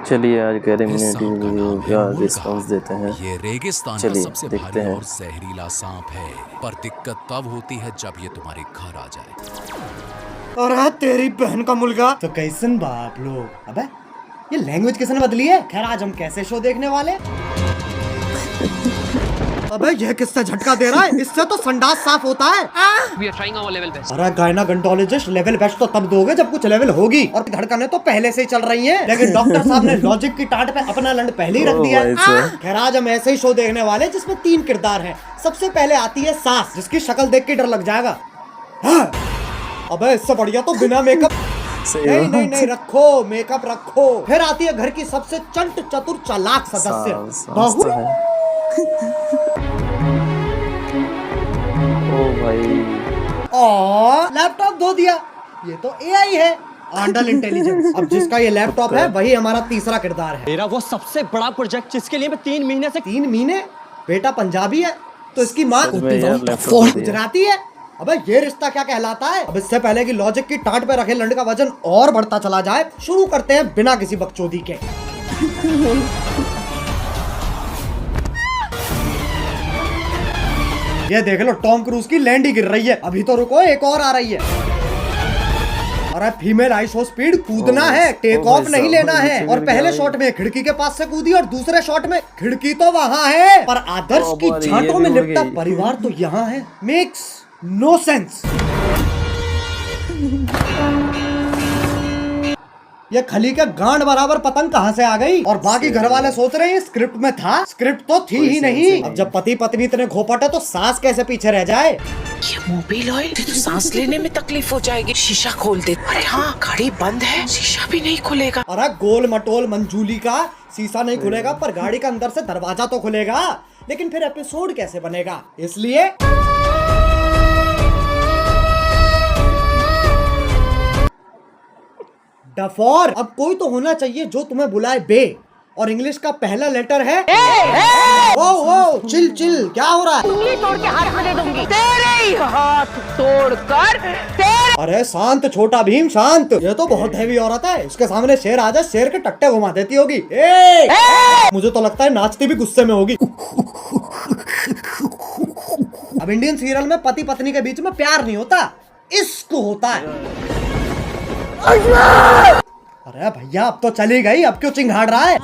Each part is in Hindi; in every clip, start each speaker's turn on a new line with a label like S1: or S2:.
S1: चलिए आज कम्युनिटी रिव्यू का रिस्पॉन्स देते हैं।
S2: ये रेगिस्तान का
S1: चलिए
S2: सबसे
S1: देखते
S2: भारी
S1: हैं।
S2: और जहरीला सांप है, पर दिक्कत तब होती है जब ये तुम्हारे घर आ जाए।
S3: अरे तेरी बहन का मुल्गा तो कैसन बाप लोग। अबे ये लैंग्वेज किसने बदली है। खैर आज हम कैसे शो देखने वाले। अबे ये किससे झटका दे रहा है, इससे तो संडास साफ होता है।
S4: We are trying our level best.
S3: अरे गायनाकोलॉजिस्ट लेवल बेस्ट तो तब दोगे जब कुछ लेवल होगी, और धड़कनें तो पहले से ही चल रही हैं। लेकिन डॉक्टर साहब ने लॉजिक की टाट पे अपना लंड पहले ही रख दिया है। खैर आज हम ऐसे ही शो देखने वाले जिसमें 3 किरदार हैं। सबसे पहले आती है सास, जिसकी शक्ल देख के डर लग जाएगा। हाँ। अबे इससे बढ़िया तो बिना मेकअप। नहीं नहीं नहीं रखो मेकअप रखो। फिर आती है घर की सबसे चंट चतुर चालाक सदस्य बहू।
S1: ओ भाई
S3: लैपटॉप धो दिया। ये तो एआई है, आंडल इंटेलिजेंस। अब जिसका ये लैपटॉप है वही हमारा तीसरा किरदार है।
S5: मेरा वो सबसे बड़ा प्रोजेक्ट जिसके लिए मैं 3 महीने से
S3: 3 महीने। बेटा पंजाबी है तो इसकी माँ
S1: लैपटॉप
S3: गुजराती है। अबे ये रिश्ता क्या कहलाता है। अब इससे पहले कि लॉजिक की टाट पे रखे लंड का वजन और बढ़ता चला जाए, शुरू करते हैं बिना किसी बकचोदी के। ये देख लो टॉम क्रूज की लैंड ही गिर रही है। अभी तो रुको एक और आ रही है। अरे फीमेल आइसो स्पीड कूदना है, टेक ऑफ नहीं लेना है। और पहले शॉट में खिड़की के पास से कूदी और दूसरे शॉट में खिड़की तो वहाँ है पर आदर्श की झांटों में लिपटा परिवार तो यहाँ है। Makes no sense. ये खली के गांड बराबर पतंग कहाँ से आ गई। और बाकी घर वाले सोच रहे हैं स्क्रिप्ट में था, स्क्रिप्ट तो थी ही नहीं। अब जब पति पत्नी इतने घोपट है तो सास कैसे पीछे रह जाए।
S6: ये मोबिल ऑयल तो सांस लेने में तकलीफ हो जाएगी। शीशा खोल दे। अरे हाँ गाड़ी बंद है, शीशा भी नहीं खुलेगा।
S3: अरे गोल मटोल मंजूली का शीशा नहीं खुलेगा पर गाड़ी का अंदर से दरवाजा तो खुलेगा। लेकिन फिर एपिसोड कैसे बनेगा, इसलिए डफोर। अब कोई तो होना चाहिए जो तुम्हें बुलाए बे, और इंग्लिश का पहला लेटर है ओ चिल चिल। क्या हो रहा है।
S7: उंगली तोड़ के हाथ में दे दूंगी। तेरे ही हाथ तोड़कर तेरे।
S3: अरे शांत छोटा भीम शांत। ये तो बहुत हैवी औरत है, इसके सामने शेर आ जाए शेर के टट्टे घुमा देती होगी। मुझे तो लगता है नाचती भी गुस्से में होगी। अब इंडियन सीरियल में पति पत्नी के बीच में प्यार नहीं होता, इश्क होता है। अरे भैया अब तो चली गई, अब क्यों चिंघाड़ रहा है।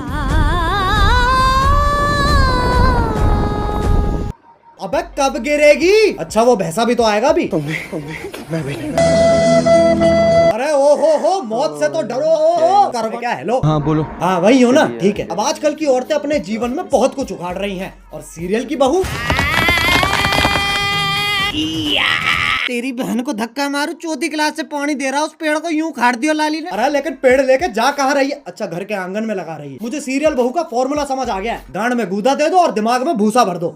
S3: अबे कब गिरेगी। अच्छा वो भैंसा भी तो आएगा भी। अरे ओ हो मौत से तो डरो। कर क्या हेलो।
S5: हाँ बोलो।
S3: हाँ वही हो ना, ठीक है। अब आजकल की औरतें अपने जीवन में बहुत कुछ उखाड़ रही हैं, और सीरियल की बहू तेरी बहन को धक्का मारू, चौथी क्लास से पानी दे रहा उस पेड़ को यूं उखाड़ दियो लाली ने। अरे लेकिन पेड़ लेके जा कहाँ रही है। अच्छा घर के आंगन में लगा रही है। मुझे सीरियल बहू का फॉर्मूला समझ आ गया है। गांड में गूदा दे दो और दिमाग में भूसा भर दो।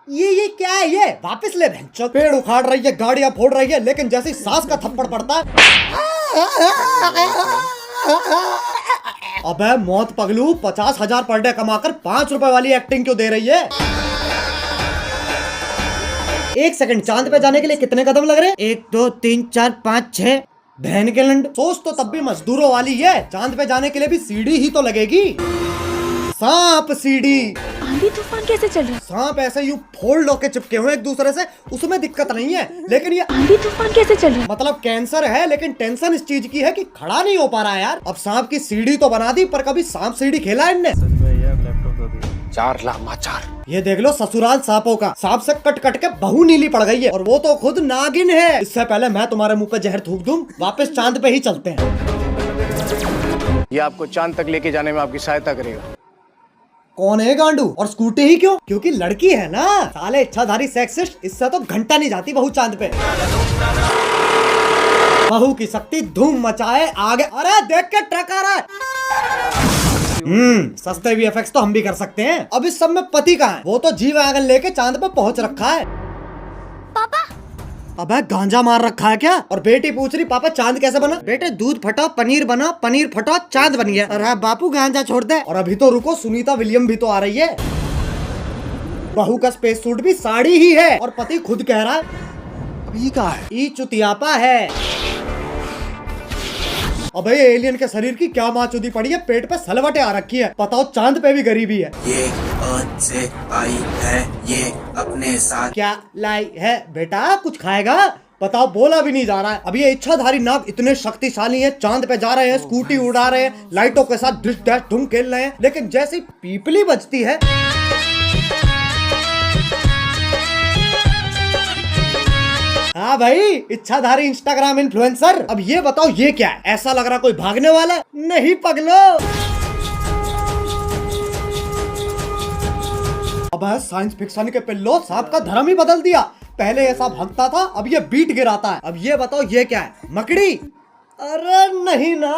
S3: ये क्या है। ये वापस ले बहन। पेड़ उखाड़ रही है, गाड़ियां फोड़ रही है, लेकिन जैसी सास का थप्पड़ पड़ता है अबे मौत पगलू 50,000 पर डे कमाकर 5 रुपए वाली एक्टिंग क्यों दे रही है। 1 सेकंड, चांद पे जाने के लिए कितने कदम लग रहे हैं। 1 2 3 4 5 6। बहन के लंड, सोच तो तब भी मजदूरों वाली है। चांद पे जाने के लिए भी सीढ़ी ही तो लगेगी। सांप सीढ़ी।
S7: आंधी तूफान कैसे चल रहा है।
S3: सांप ऐसे यूं फोल्ड होके चिपके हुए एक दूसरे से, उसमें दिक्कत नहीं है। लेकिन ये
S7: आंधी तूफान कैसे चल रहा है।
S3: मतलब कैंसर है, लेकिन टेंशन इस चीज की है कि खड़ा नहीं हो पा रहा है यार। अब सांप की सीढ़ी तो बना दी, पर कभी सांप सीढ़ी खेला है इनने।
S6: चार लामाचार।
S3: ये देख लो ससुराल सांपों का। सांप से कट कट के बहू नीली पड़ गई है, और वो तो खुद नागिन है। इससे पहले मैं तुम्हारे मुंह पे जहर थूक दूं, वापस चांद पे ही चलते हैं।
S8: ये आपको चांद तक लेके जाने में आपकी सहायता करेगा।
S3: कौन है गांडू, और स्कूटी ही क्यों। क्योंकि लड़की है ना। साले इच्छाधारी सेक्सिस्ट, इससे तो घंटा नहीं जाती बहू चांद पे। बहू की शक्ति धूम मचाए आगे। अरे देख के ट्रक आ रहा है। सस्ते वीएफएक्स तो हम भी कर सकते हैं। अब इस सब में पति कहाँ है। वो तो जी वैगन लेके चांद पे पहुंच रखा है।
S7: पापा
S3: अबे गांजा मार रखा है क्या। और बेटी पूछ रही पापा चांद कैसे बना। बेटे दूध फटा पनीर बना, पनीर फटा चांद बन गया। अरे बापू गांजा छोड़ दे। और अभी तो रुको, सुनीता विलियम भी तो आ रही है। बहू का स्पेस सूट भी साड़ी ही है, और पति खुद कह रहा है
S8: अब ये क्या है।
S3: ई चुतियापा है। अबे एलियन के शरीर की क्या माचुदी पड़ी है, पेट पे सलवटें आ रखी है, बताओ चांद पे भी गरीबी है।
S9: ये अर्थ से आई है, ये अपने साथ
S3: क्या लाई है बेटा, कुछ खाएगा? बताओ, बोला भी नहीं जा रहा है। अब ये इच्छाधारी नाग इतने शक्तिशाली हैं, चांद पे जा रहे हैं, स्कूटी उड़ा रहे हैं, लाइटों के साथ डिश डैश धूम खेल रहे हैं, लेकिन जैसी पीपली बजती है हाँ भाई, इच्छाधारी इंस्टाग्राम इन्फ्लुएंसर। अब ये बताओ ये क्या है? ऐसा लग रहा कोई भागने वाला है। नहीं पगलो, अब साइंस फिक्शन के पिल्लो सांप का धर्म ही बदल दिया। पहले ऐसा भागता था, अब ये बीट गिराता है। अब ये बताओ ये क्या है? मकड़ी? अरे नहीं ना।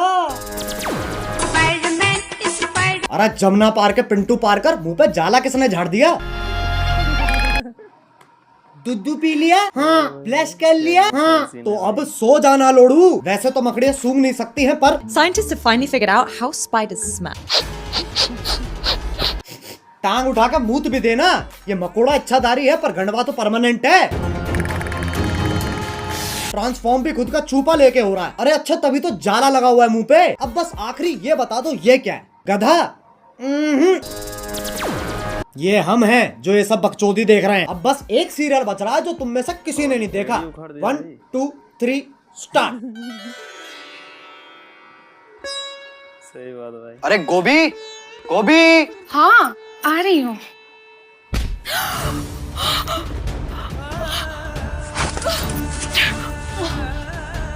S3: अरे जमुना पार के पिंटू पारकर मुंह पे जाला किसने झाड़ दिया? दूध पी लिया? हाँ। ब्लश कर लिया? हाँ। तो अब सो जाना लोड़ू। वैसे तो मकड़ियाँ सूंघ नहीं सकती हैं, पर
S10: Scientists have finally figured out how spiders smell.
S3: टांग उठा के मूत भी देना। ये मकोड़ा इच्छाधारी है, पर गंडवा तो परमानेंट है। ट्रांसफॉर्म भी खुद का चूपा लेके हो रहा है। अरे अच्छा, तभी तो जाला लगा हुआ है मुंह पे। अब बस आखिरी ये बता दो ये क्या है? गधा? ये हम हैं जो ये सब बकचोदी देख रहे हैं। अब बस एक सीरियल बच रहा है जो तुम में से किसी ने नहीं देखा। 1 2 3 स्टार्ट।
S1: सही बात भाई।
S8: अरे गोभी, गोभी।
S7: हाँ, आ रही हूँ।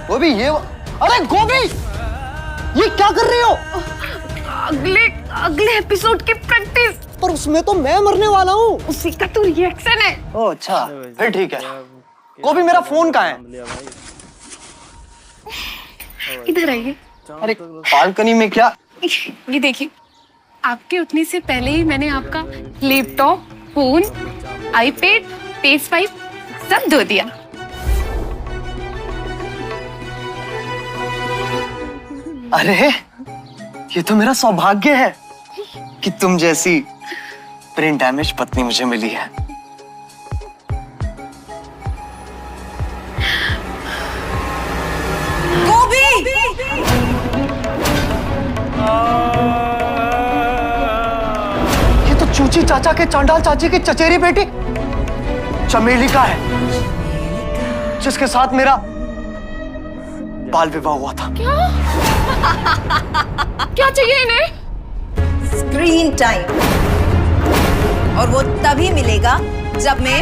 S8: गोभी ये, अरे गोभी, ये क्या कर रही हो?
S7: अगले एपिसोड की प्रैक्टिस।
S3: पर उसमें तो मैं मरने वाला हूँ।
S7: उसी का तो रिएक्शन है।
S8: ओह अच्छा, फिर ठीक है। गोभी मेरा फोन कहाँ है?
S7: इधर आइए।
S8: अरे बालकनी में क्या?
S7: ये देखिए, आपके उठने से पहले ही मैंने आपका लैपटॉप, फोन, आईपैड, PS5 सब धो दिया।
S8: अरे ये तो मेरा सौभाग्य है कि तुम जैसी ब्रेन डैमेज पत्नी मुझे मिली है। ये तो चूची चाचा के चांडाल चाची की चचेरी बेटी चमेली का है, जिसके साथ मेरा बाल विवाह हुआ था।
S7: क्या चाहिए इन्हें?
S10: Screen time. और वो तभी मिलेगा जब मैं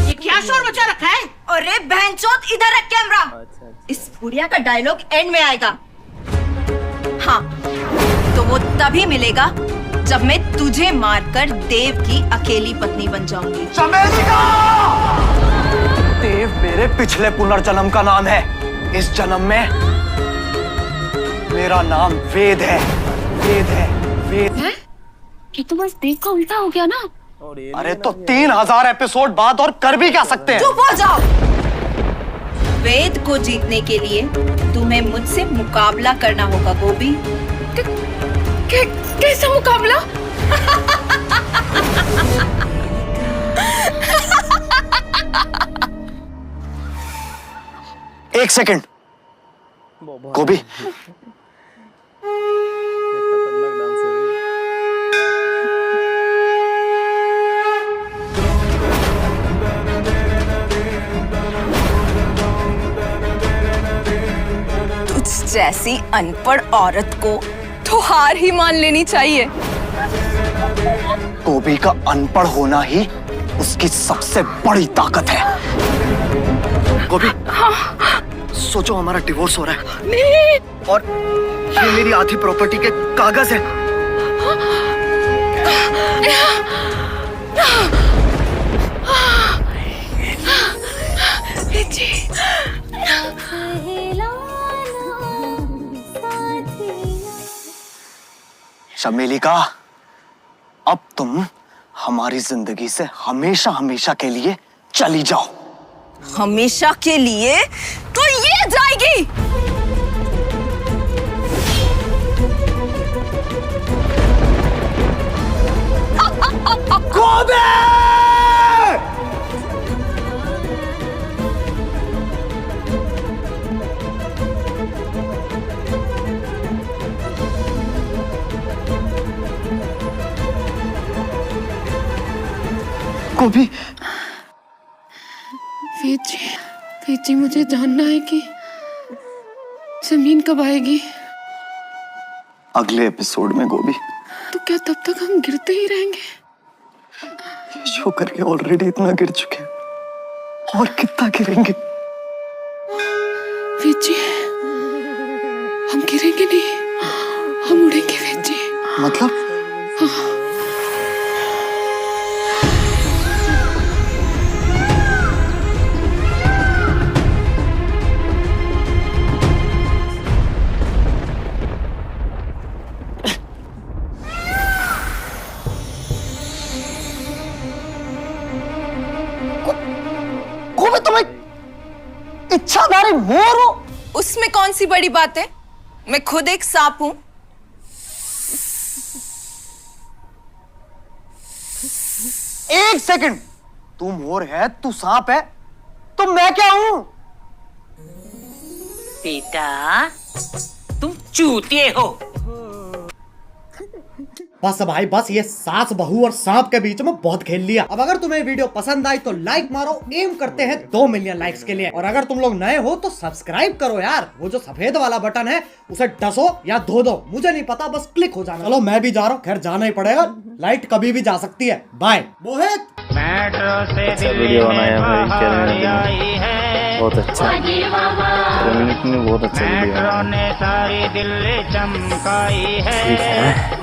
S6: ये क्या शोर मचा रखा है?
S10: अरे बहनचोद, इधर रख कैमरा। इस बुढ़िया का डायलॉग एंड में आएगा। हाँ, तो वो तभी मिलेगा जब मैं तुझे मारकर देव की अकेली पत्नी बन जाऊंगी।
S8: चमेलिका! देव मेरे पिछले पुनर्जन्म का नाम है। इस जन्म में मेरा नाम वेद है। वेद है, वेद।
S7: है? ये तो बस देव का उल्टा हो गया ना।
S8: अरे तो 3000 एपिसोड बाद और कर भी क्या सकते हैं?
S10: चुप हो जाओ। वेद को जीतने के लिए तुम्हें मुझसे मुकाबला करना होगा गोभी।
S7: कैसा मुकाबला?
S8: एक सेकंड गोभी,
S10: तुझ जैसी अनपढ़ औरत को तो हार ही मान लेनी चाहिए।
S8: गोभी का अनपढ़ होना ही उसकी सबसे बड़ी ताकत है। गोभी, सोचो हमारा डिवोर्स हो रहा है।
S7: नहीं।
S8: और ये मेरी आधी प्रॉपर्टी के कागज है। चमेलिका, अब तुम हमारी जिंदगी से हमेशा हमेशा के लिए चली जाओ।
S10: हमेशा के लिए तो ये जाएगी।
S3: गोभी!
S8: गोभी
S7: वीर जी मुझे जानना है कि जमीन कब आएगी।
S8: अगले एपिसोड में गोभी।
S7: तो क्या तब तक हम गिरते ही रहेंगे?
S8: शो करके ऑलरेडी इतना गिर चुके हैं और कितना गिरेंगे।
S7: वीर जी हम गिरेंगे नहीं, हम उड़ेंगे वीर जी।
S8: मतलब गोभी तुम एक इच्छाधारी मोर हो।
S10: उसमें कौन सी बड़ी बात है? मैं खुद एक सांप हूं।
S8: एक सेकंड, तू मोर है, तू सांप है, तो मैं क्या हूं?
S6: बेटा तुम चूतिए हो।
S3: बस भाई बस, ये सास बहू और सांप के बीच में बहुत खेल लिया। अब अगर तुम्हें वीडियो पसंद आई तो लाइक मारो, एम करते हैं 2 मिलियन लाइक्स के लिए। और अगर तुम लोग नए हो तो सब्सक्राइब करो यार, वो जो सफेद वाला बटन है उसे डसो या धो दो, मुझे नहीं पता, बस क्लिक हो जाना। चलो मैं भी जा रहा हूँ, खैर जाना ही पड़ेगा, लाइट कभी भी जा सकती है। बाय। मोहित
S1: अच्छा वीडियो बनाया भाई, क्या बहुत अच्छा, बहुत अच्छा वीडियो है। ठीक है।